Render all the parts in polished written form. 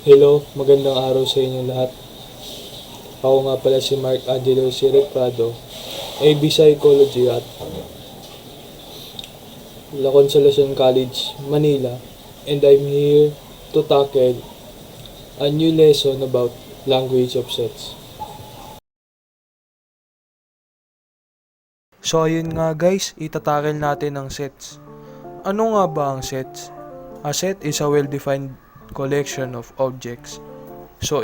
Hello, magandang araw sa inyo lahat. Ako nga pala si Mark Angelo Siri Prado, AB Psychology at La Consolacion College, Manila, and I'm here to tackle a new lesson about language of sets. So ayun nga guys, itatakil natin ang sets. Ano nga ba ang sets? A set is a well-defined collection of objects. So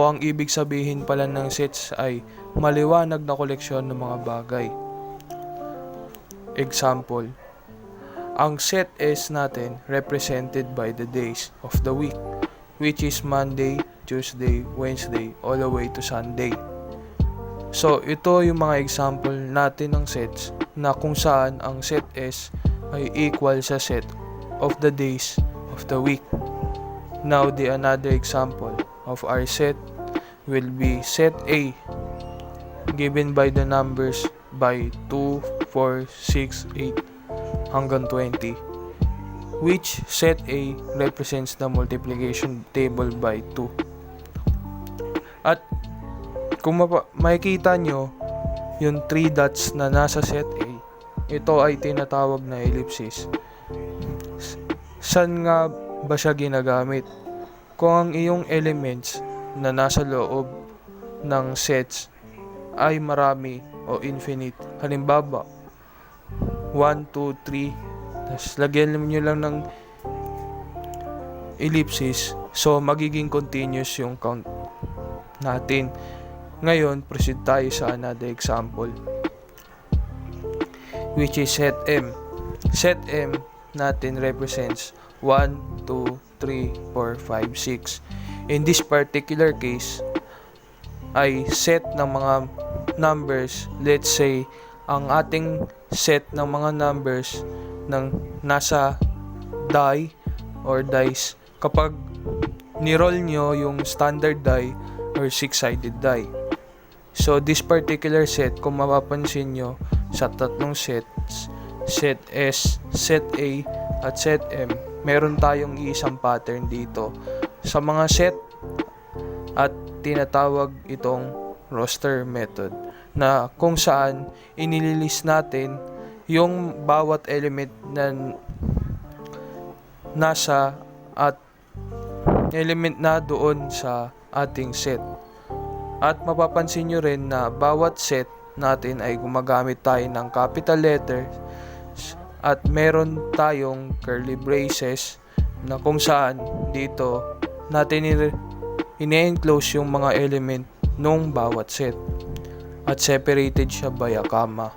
ang ibig sabihin pala ng sets ay maliwanag na koleksyon ng mga bagay. Example, ang set S natin represented by the days of the week, which is Monday, Tuesday, Wednesday, all the way to Sunday. So ito yung mga example natin ng sets na kung saan ang set S ay equal sa set of the days of the week. Now the another example of our set will be set A, given by the numbers by 2, 4, 6, 8 hanggang 20, which set A represents the multiplication table by 2. At kung makikita nyo yung 3 dots na nasa set A, ito ay tinatawag na ellipsis. Saan nga ba siya ginagamit? Kung ang iyong elements na nasa loob ng sets ay marami o infinite, halimbawa 1, 2, 3, tapos lagyan nyo lang ng ellipsis, so magiging continuous yung count natin. Ngayon, proceed tayo sa another example, which is set M. Set M natin represents 1, 2, 3, 4, 5, 6. In this particular case, ay set ng mga numbers. Let's say, ang ating set ng mga numbers ng nasa die or dice, kapag ni-roll nyo yung standard die or six-sided die. So, this particular set, kung mapapansin nyo sa tatlong sets, set S, set A, at set M, meron tayong isang pattern dito. Sa mga set at tinatawag itong roster method na kung saan inililist natin yung bawat element na nasa at element na doon sa ating set. At mapapansin nyo rin na bawat set natin ay gumagamit tayo ng capital letters at meron tayong curly braces na kung saan dito natin ine-enclose yung mga element nung bawat set at separated siya by a comma.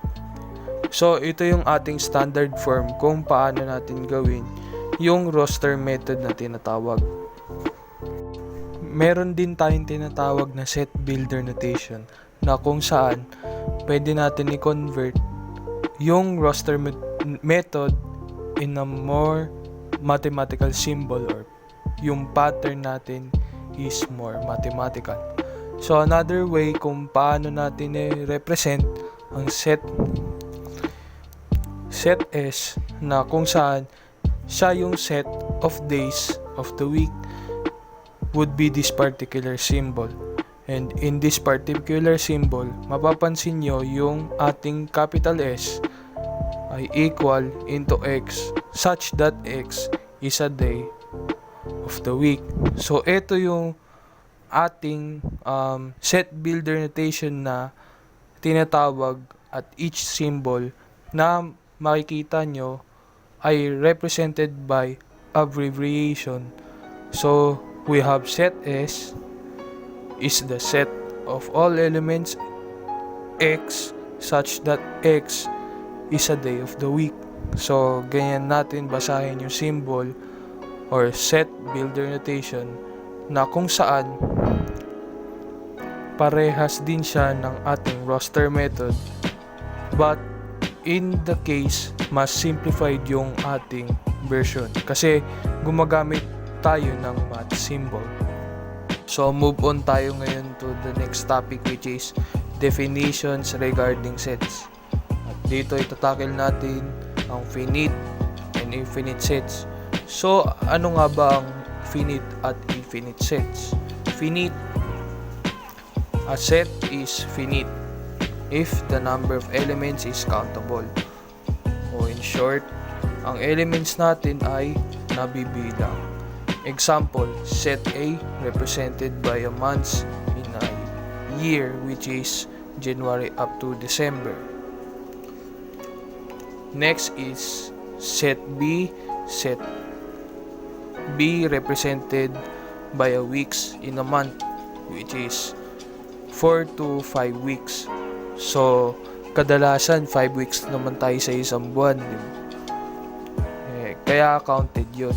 So ito yung ating standard form kung paano natin gawin yung roster method na tinatawag. Meron din tayong tinatawag na set builder notation na kung saan pwede natin i-convert yung roster method in a more mathematical symbol, or yung pattern natin is more mathematical. So another way kung paano natin i-represent ang set S na kung saan siya yung set of days of the week would be this particular symbol. And in this particular symbol, mapapansin nyo yung ating capital S ay equal into X such that X is a day of the week. So ito yung ating set builder notation na tinatawag, at each symbol na makikita nyo ay represented by abbreviation. So we have set S is the set of all elements X such that X is a day of the week. So ganyan natin basahin yung symbol or set builder notation na kung saan parehas din siya ng ating roster method, but in the case mas simplified yung ating version kasi gumagamit tayo ng math symbol. So move on tayo ngayon to the next topic, which is definitions regarding sets. At dito itatakil natin ang finite and infinite sets. So ano nga ba ang finite at infinite sets. Finite. A set is finite if the number of elements is countable. O in short, ang elements natin ay nabibilang. Example, set A represented by a month in a year, which is January up to December. Next is set B. Set B represented by a weeks in a month, which is 4 to 5 weeks. So, kadalasan 5 weeks naman tayo sa isang buwan. Kaya counted yun.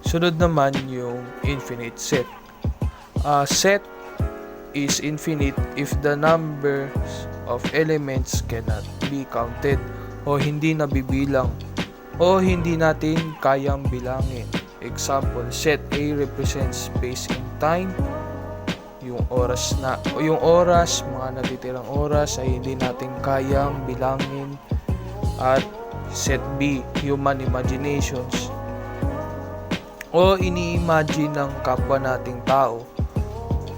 Sunod naman yung infinite set. Set is infinite if the numbers of elements cannot be counted o hindi nabibilang o hindi natin kayang bilangin. Example, set A represents space and time. Yung oras, mga natitirang oras ay hindi natin kayang bilangin. At set B, human imaginations o ini-imagine ng kapwa nating tao.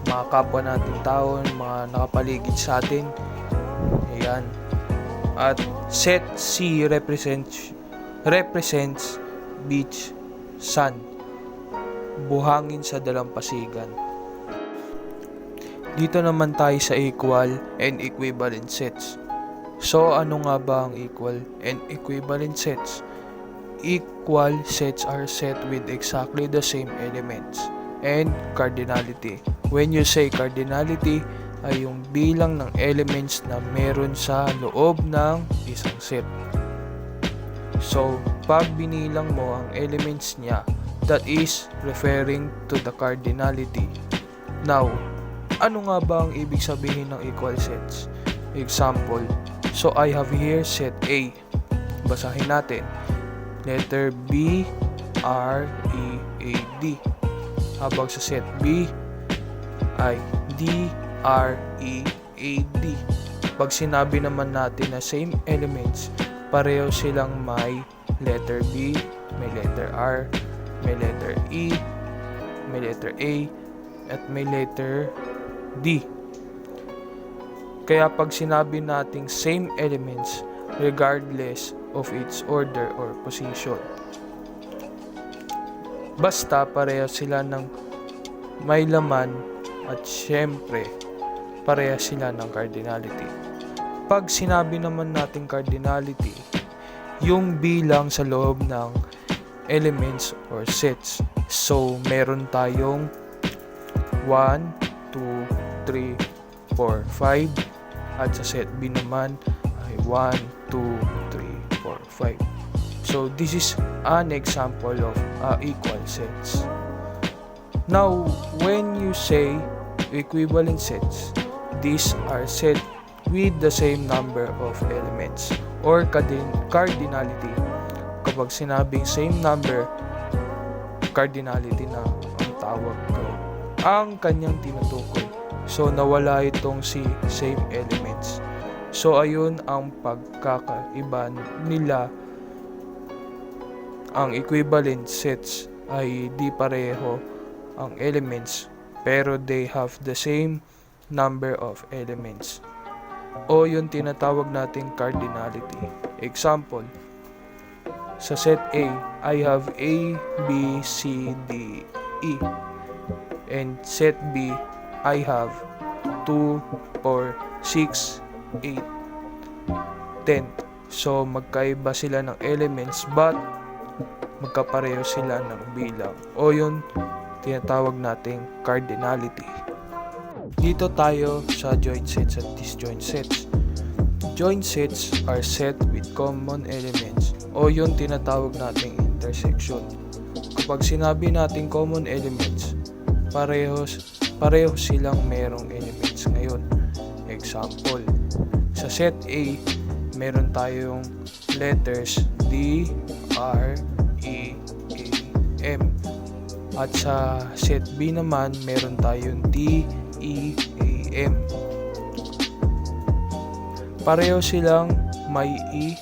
Mga kapwa nating tao, mga nakapaligid sa atin. Ayan. At set C represents beach, sun, buhangin sa dalampasigan. Dito naman tayo sa equal and equivalent sets. So, ano nga ba ang equal and equivalent sets? Equal sets are set with exactly the same elements and cardinality. When you say cardinality, ay yung bilang ng elements na meron sa loob ng isang set. So, pag binilang mo ang elements niya, that is referring to the cardinality. Now, ano nga ba ang ibig sabihin ng equal sets? Example, so I have here set A. Basahin natin. Letter B, R, E, A, D. Habang sa set B ay D, R, E, A, D. Pag sinabi naman natin na same elements, pareho silang may letter B, may letter R, may letter E, may letter A, at may letter D. Kaya pag sinabi nating same elements, regardless of its order or position, basta pareha sila ng may laman at syempre pareha sila ng cardinality. Pag sinabi naman natin cardinality, yung bilang sa loob ng elements or sets. So, meron tayong 1, 2, 3, 4, 5 at sa set B naman ay 1, 2, 3, 4, 5. So, this is an example of equal sets. Now, when you say equivalent sets, these are set with the same number of elements or cardinality. Kapag sinabing same number, cardinality na ang tawag ko, ang kanyang tinutukoy. So, nawala itong si same elements. So, ayun ang pagkakaiba nila. Ang equivalent sets ay di pareho ang elements, pero they have the same number of elements. O yung tinatawag nating cardinality. Example, sa set A, I have A, B, C, D, E. And set B, I have 2, 4, 6, 8, 10. So, magkaiba sila ng elements but magkapareho sila ng bilang. O yung tinatawag nating cardinality. Dito tayo sa joint sets at disjoint sets. Joint sets are set with common elements o yung tinatawag nating intersection. Kapag sinabi nating common elements, pareho silang merong elements ngayon. Example, sa set A, meron tayong letters D, R, E, A, M. At sa set B naman, meron tayong T, E, A, M. Pareho silang may E,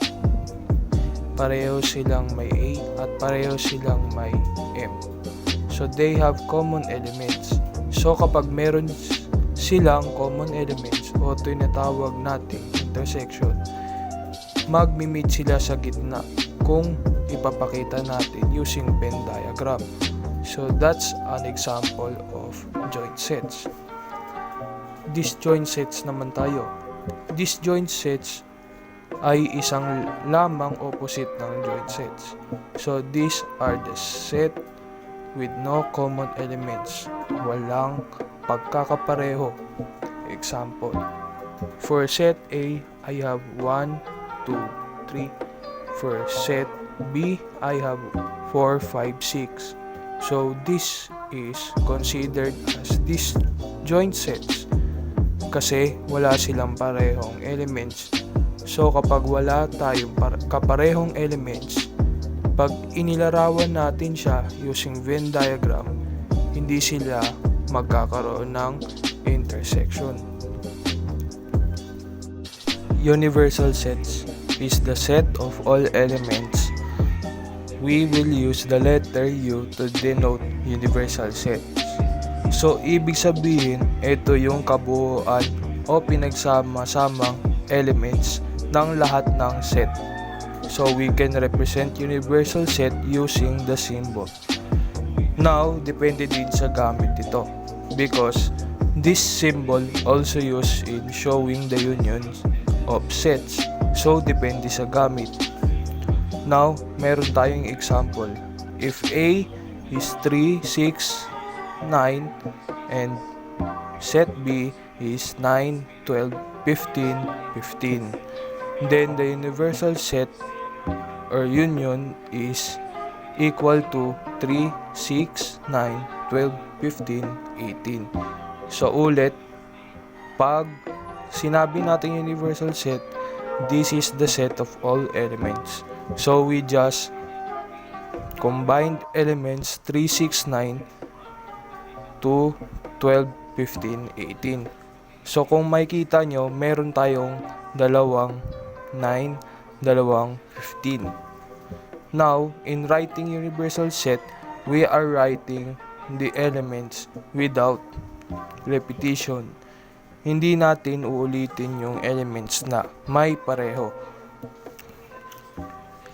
pareho silang may A, at pareho silang may M. So they have common elements. So kapag meron silang common elements o tinatawag nating intersection, magmi-meet sila sa gitna kung ipapakita natin using Venn diagram. So that's an example of joint sets. Disjoint sets naman tayo. Disjoint sets ay isang lamang opposite ng joint sets. So these are the set with no common elements. Walang pagkakapareho. Example, for set A, I have 1, 2, 3. For set B, I have 4, 5, 6. So this is considered as disjoint sets kasi wala silang parehong elements. So kapag wala tayong kaparehong elements, pag inilarawan natin siya using Venn diagram, hindi sila magkakaroon ng intersection. Universal sets is the set of all elements. We will use the letter U to denote universal sets. So, ibig sabihin, ito yung kabuuan o pinagsama-samang elements ng lahat ng set. So, we can represent universal set using the symbol. Now, depende din sa gamit ito because this symbol also used in showing the unions of sets. So, depende sa gamit. Now, meron tayong example. If A is 3, 6, 9, and set B is 9, 12, 15, 15. Then, the universal set or union is equal to 3, 6, 9, 12, 15, 18. So, ulit, pag sinabi natin universal set, this is the set of all elements. So, we just combined elements 3, 6, 9 to 12, 15, 18. So, kung makikita nyo, meron tayong dalawang 9, dalawang 15. Now, in writing universal set, we are writing the elements without repetition. Hindi natin uulitin yung elements na may pareho.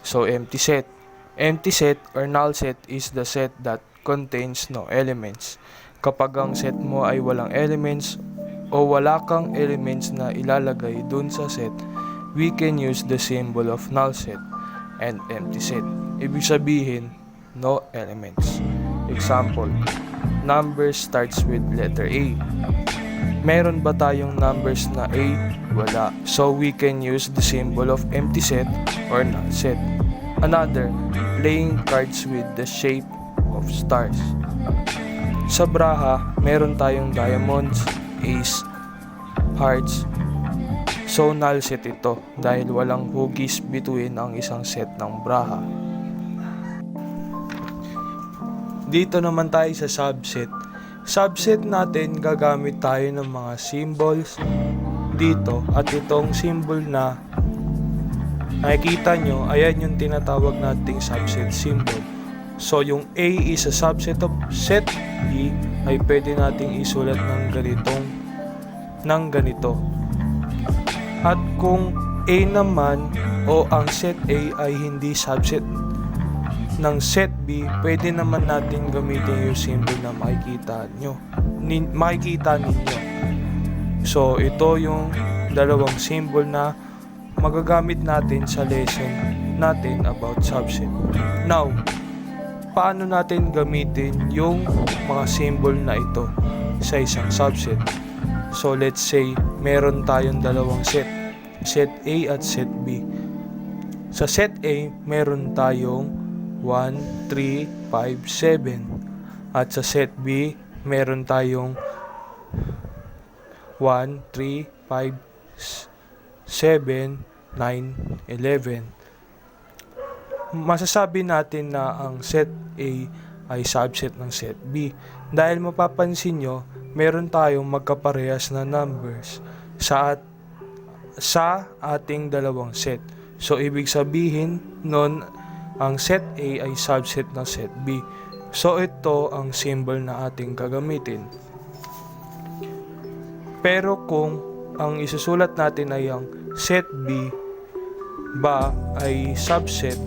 So, empty set. Empty set or null set is the set that contains no elements. Kapag ang set mo ay walang elements o wala kang elements na ilalagay dun sa set, we can use the symbol of null set and empty set. Ibig sabihin, no elements. Example, number starts with letter A. Meron ba tayong numbers na A? Wala. So, we can use the symbol of empty set or null set. Another, playing cards with the shape of stars. Sa braha, meron tayong diamonds, ace, hearts. So, null set ito dahil walang hugis between ang isang set ng braha. Dito naman tayo sa subset. Subset natin, gagamit tayo ng mga symbols dito at itong symbol na nakikita nyo, ayan yung tinatawag nating subset symbol. So, yung A is a subset of set B ay pwede nating isulat ng ganito. At kung A naman o ang set A ay hindi subset ng set B, pwede naman natin gamitin yung symbol na makikita ninyo. So, ito yung dalawang symbol na magagamit natin sa lesson natin about subset. Now, paano natin gamitin yung mga symbol na ito sa isang subset? So, let's say, meron tayong dalawang set. Set A at set B. Sa set A, meron tayong 1, 3, 5, 7. At sa set B, meron tayong 1, 3, 5, 7, 9, 11. Masasabi natin na ang set A ay subset ng set B dahil mapapansin nyo, meron tayong magkaparehas na numbers sa ating dalawang set. So, ibig sabihin nun, ang set A ay subset ng set B. So ito ang symbol na ating gagamitin. Pero kung ang isusulat natin ay ang set B ba ay subset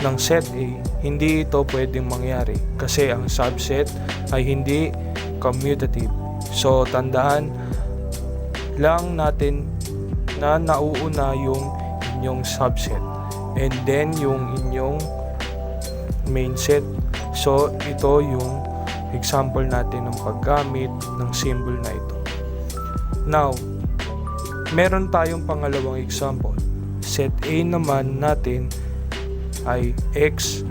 ng set A, hindi ito pwedeng mangyari kasi ang subset ay hindi commutative. So tandaan lang natin na nauuna yung inyong subset and then yung inyong main set. So ito yung example natin ng paggamit ng symbol na ito. Now, meron tayong pangalawang example. Set A naman natin ay X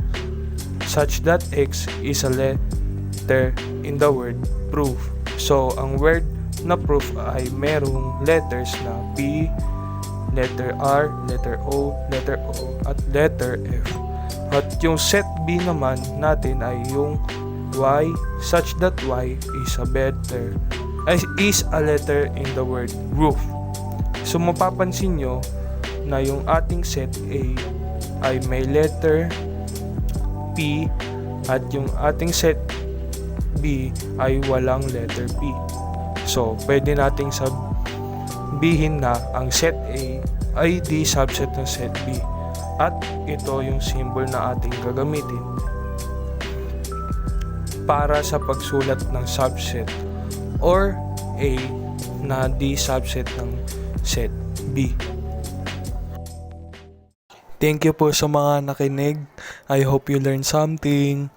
such that X is a letter in the word proof. So, ang word na proof ay merong letters na P, letter R, letter O, at letter F. At yung set B naman natin ay yung Y such that Y is a letter in the word roof. So mapapansin nyo na yung ating set A ay may letter P at yung ating set B ay walang letter P. So pwede nating sabihin na ang set A ay di subset ng set B. At ito yung symbol na ating gagamitin para sa pagsulat ng subset or A na di subset ng set B. Thank you po sa mga nakinig. I hope you learned something.